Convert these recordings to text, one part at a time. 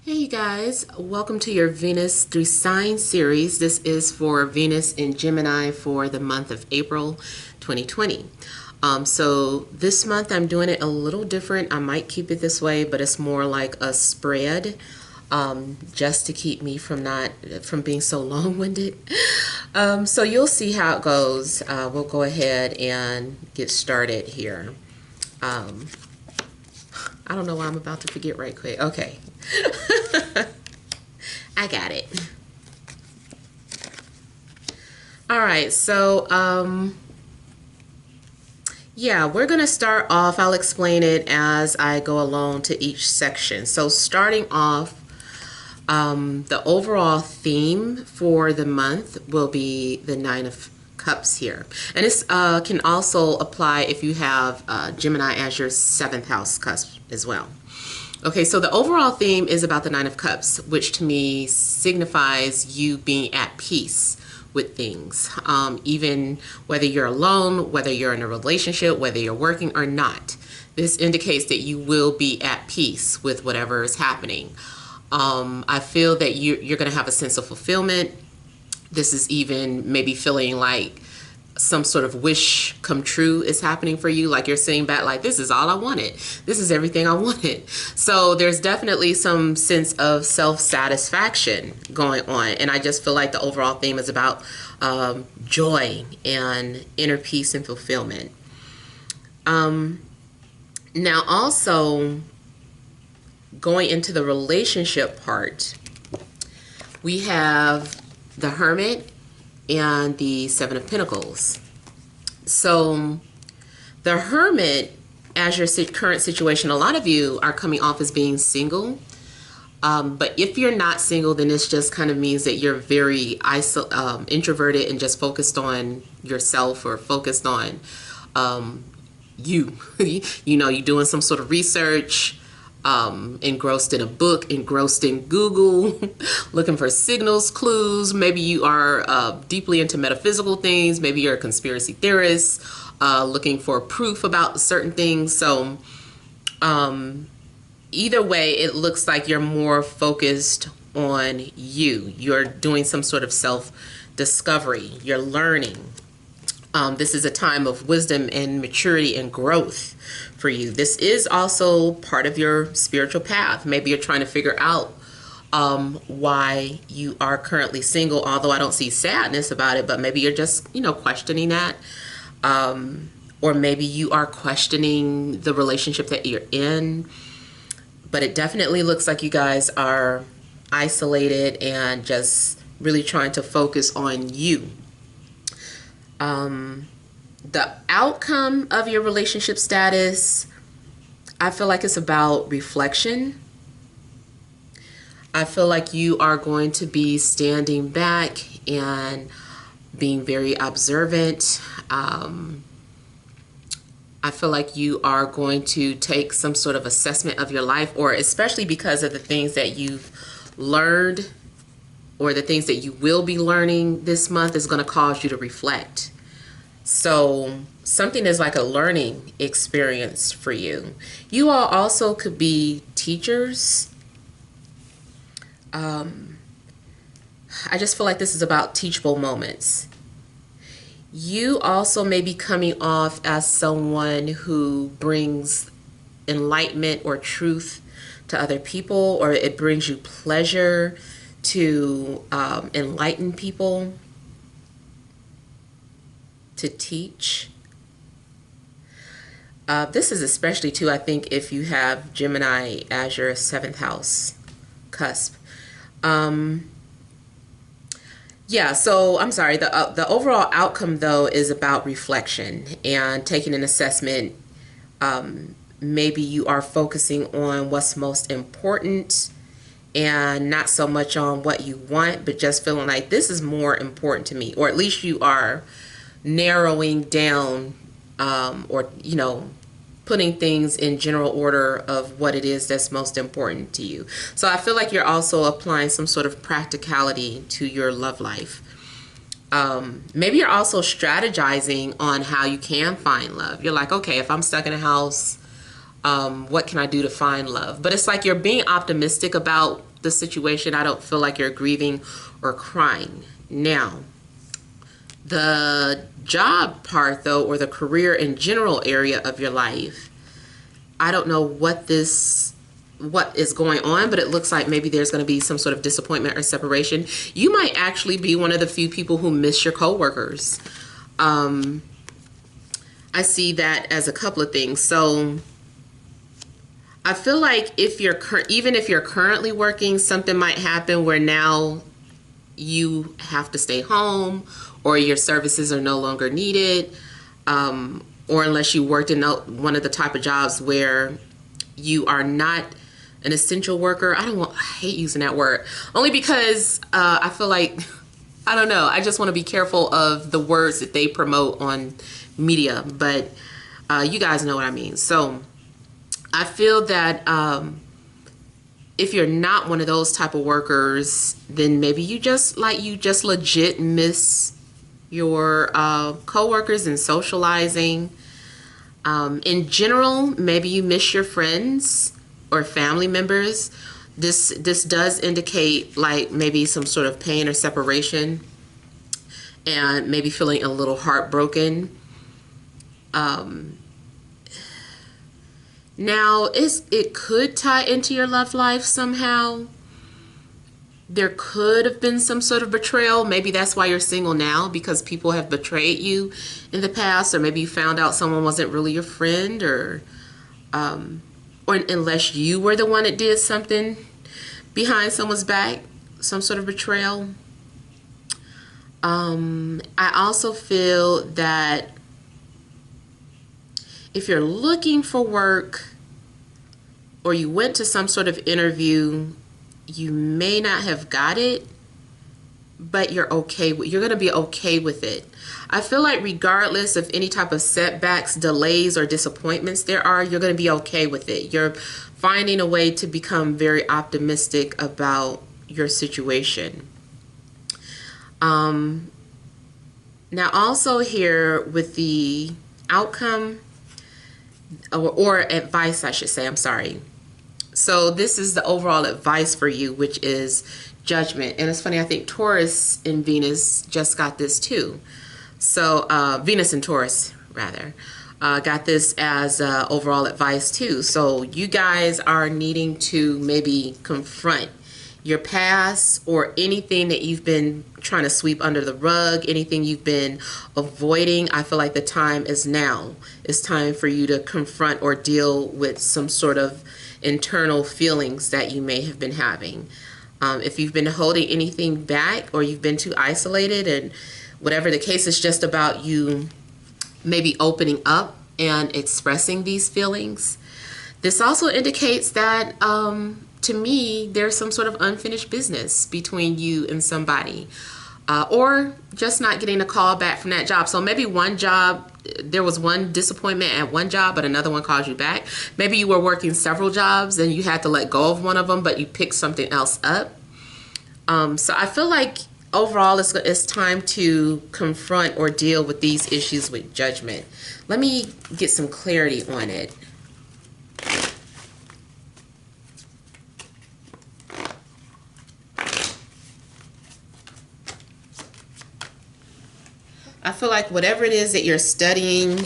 Hey you guys, welcome to your Venus through Sign series. This is for Venus in Gemini for the month of April 2020. So this month I'm doing it a little different. I might keep it this way, but it's more like a spread, just to keep me from being so long-winded. So you'll see how it goes. We'll go ahead and get started here. I don't know why I'm about to forget right quick. Okay. I got it. All right, so yeah, we're gonna start off. I'll explain it as I go along to each section. So starting off, the overall theme for the month will be the Nine of Cups here, and this can also apply if you have Gemini as your 7th house cusp as well. Okay, so the overall theme is about the Nine of Cups, which to me signifies you being at peace with things. Even whether you're alone, whether you're in a relationship, whether you're working or not. This indicates that you will be at peace with whatever is happening. I feel that you're going to have a sense of fulfillment. This is even maybe feeling like some sort of wish come true is happening for you, like you're sitting back like, this is all I wanted, this is everything I wanted. So there's definitely some sense of self-satisfaction going on, and I just feel like the overall theme is about joy and inner peace and fulfillment. Now also going into the relationship part, we have the Hermit and the Seven of Pentacles. So the Hermit, as your current situation, a lot of you are coming off as being single. But if you're not single, then this just kind of means that you're very introverted and just focused on yourself, or focused on you. You know, you're doing some sort of research, engrossed in a book, engrossed in Google, looking for signals, clues. Maybe you are deeply into metaphysical things. Maybe you're a conspiracy theorist, looking for proof about certain things. So either way, it looks like you're more focused on you. You're doing some sort of self-discovery. You're learning. This is a time of wisdom and maturity and growth for you. This is also part of your spiritual path. Maybe you're trying to figure out why you are currently single, although I don't see sadness about it, but maybe you're just, questioning that. Or maybe you are questioning the relationship that you're in. But it definitely looks like you guys are isolated and just really trying to focus on you. The outcome of your relationship status, I feel like it's about reflection. I feel like you are going to be standing back and being very observant. I feel like you are going to take some sort of assessment of your life, or especially because of the things that you've learned or the things that you will be learning this month is going to cause you to reflect. So something is like a learning experience for you. You all also could be teachers. I just feel like this is about teachable moments. You also may be coming off as someone who brings enlightenment or truth to other people, or it brings you pleasure to enlighten people, to teach. This is especially too, I think, if you have Gemini as your 7th house cusp. Yeah, so I'm sorry, the overall outcome though is about reflection and taking an assessment. Maybe you are focusing on what's most important and not so much on what you want, but just feeling like this is more important to me, or at least you are narrowing down, or putting things in general order of what it is that's most important to you. So I feel like you're also applying some sort of practicality to your love life. Maybe you're also strategizing on how you can find love. You're like, okay, if I'm stuck in a house, what can I do to find love? But it's like you're being optimistic about the situation. I don't feel like you're grieving or crying. Now, the job part though, or the career in general area of your life, I don't know what is going on, but it looks like maybe there's going to be some sort of disappointment or separation. You might actually be one of the few people who miss your coworkers. I see that as a couple of things. So I feel like even if you're currently working, something might happen where now you have to stay home, or your services are no longer needed, or unless you worked in one of the type of jobs where you are not an essential worker. I hate using that word, only because I feel like, I don't know, I just want to be careful of the words that they promote on media, but you guys know what I mean. So I feel that if you're not one of those type of workers, then maybe you just legit miss your coworkers and socializing. In general, maybe you miss your friends or family members. This does indicate like maybe some sort of pain or separation, and maybe feeling a little heartbroken. Now, it could tie into your love life somehow. There could have been some sort of betrayal. Maybe that's why you're single now, because people have betrayed you in the past, or maybe you found out someone wasn't really your friend, or unless you were the one that did something behind someone's back, some sort of betrayal. I also feel that if you're looking for work, or you went to some sort of interview, you may not have got it, but you're going to be okay with it. I feel like regardless of any type of setbacks, delays, or disappointments there are, you're going to be okay with it. You're finding a way to become very optimistic about your situation. Now also here with the outcome, or advice, I should say, I'm sorry. So this is the overall advice for you, which is judgment. And it's funny, I think Taurus and Venus just got this too. So Venus and Taurus, rather, got this as overall advice too. So you guys are needing to maybe confront your past, or anything that you've been trying to sweep under the rug, anything you've been avoiding. I feel like the time is now. It's time for you to confront or deal with some sort of internal feelings that you may have been having. If you've been holding anything back, or you've been too isolated, and whatever the case, is just about you maybe opening up and expressing these feelings. This also indicates that to me, there's some sort of unfinished business between you and somebody, or just not getting a call back from that job. So maybe one job, there was one disappointment at one job, but another one called you back. Maybe you were working several jobs and you had to let go of one of them, but you picked something else up. So I feel like overall it's time to confront or deal with these issues with judgment. Let me get some clarity on it. I feel like whatever it is that you're studying,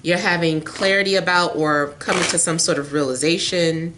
you're having clarity about, or coming to some sort of realization.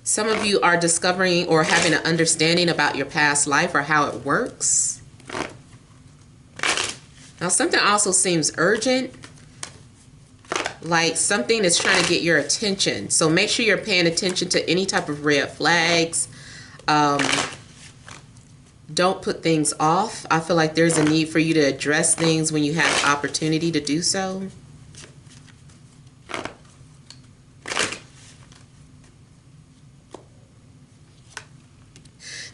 Some of you are discovering or having an understanding about your past life or how it works. Now, something also seems urgent, like something is trying to get your attention. So make sure you're paying attention to any type of red flags. Don't put things off. I feel like there's a need for you to address things when you have opportunity to do so.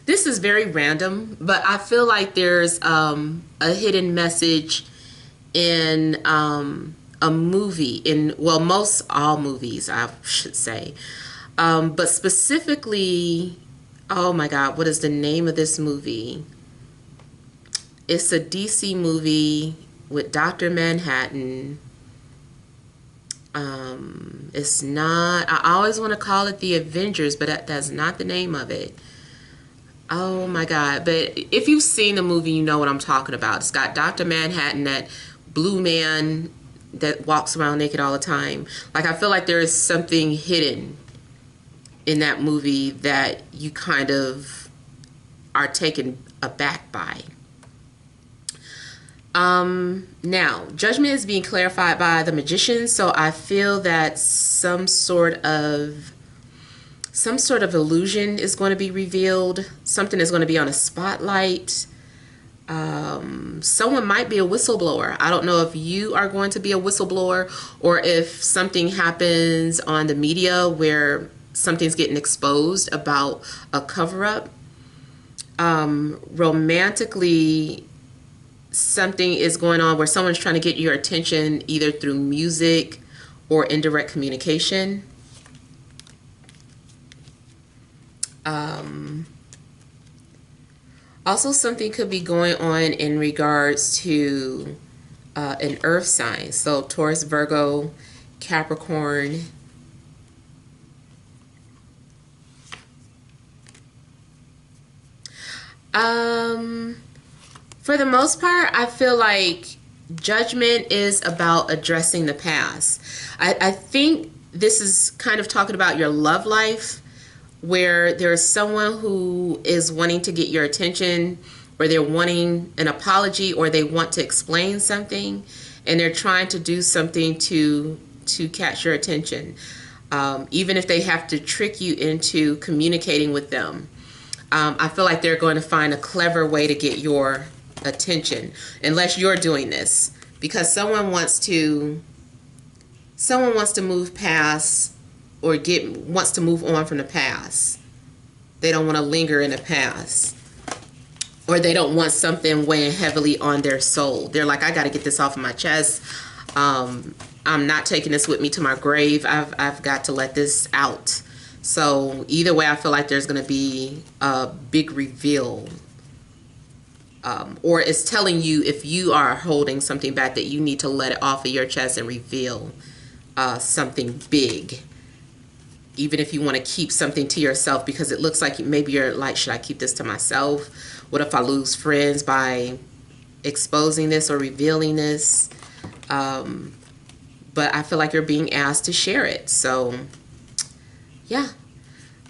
This is very random, but I feel like there's a hidden message in a movie, most all movies, I should say, but specifically, oh my God, what is the name of this movie? It's a DC movie with Dr. Manhattan. It's not, I always want to call it the Avengers, but that's not the name of it. Oh my God. But if you've seen the movie, you know what I'm talking about. It's got Dr. Manhattan, that blue man that walks around naked all the time. Like, I feel like there is something hidden in that movie that you kind of are taken aback by. Now, judgment is being clarified by the magician, so I feel that some sort of illusion is going to be revealed. Something is going to be on a spotlight. Someone might be a whistleblower. I don't know if you are going to be a whistleblower, or if something happens on the media where something's getting exposed about a cover-up. Romantically, something is going on where someone's trying to get your attention either through music or indirect communication. Also, something could be going on in regards to an earth sign. So Taurus, Virgo, Capricorn. For the most part, I feel like judgment is about addressing the past. I think this is kind of talking about your love life, where there's someone who is wanting to get your attention, or they're wanting an apology, or they want to explain something, and they're trying to do something to catch your attention, even if they have to trick you into communicating with them. I feel like they're going to find a clever way to get your attention, unless you're doing this, because someone wants to move past, or wants to move on from the past. They don't want to linger in the past, or they don't want something weighing heavily on their soul. They're like, I got to get this off of my chest. I'm not taking this with me to my grave. I've got to let this out. So either way, I feel like there's going to be a big reveal. Or it's telling you, if you are holding something back, that you need to let it off of your chest and reveal something big. Even if you want to keep something to yourself, because it looks like maybe you're like, should I keep this to myself? What if I lose friends by exposing this or revealing this? But I feel like you're being asked to share it. So yeah,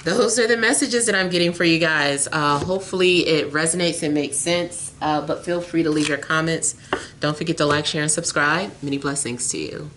those are the messages that I'm getting for you guys. Hopefully it resonates and makes sense. But feel free to leave your comments. Don't forget to like, share, and subscribe. Many blessings to you.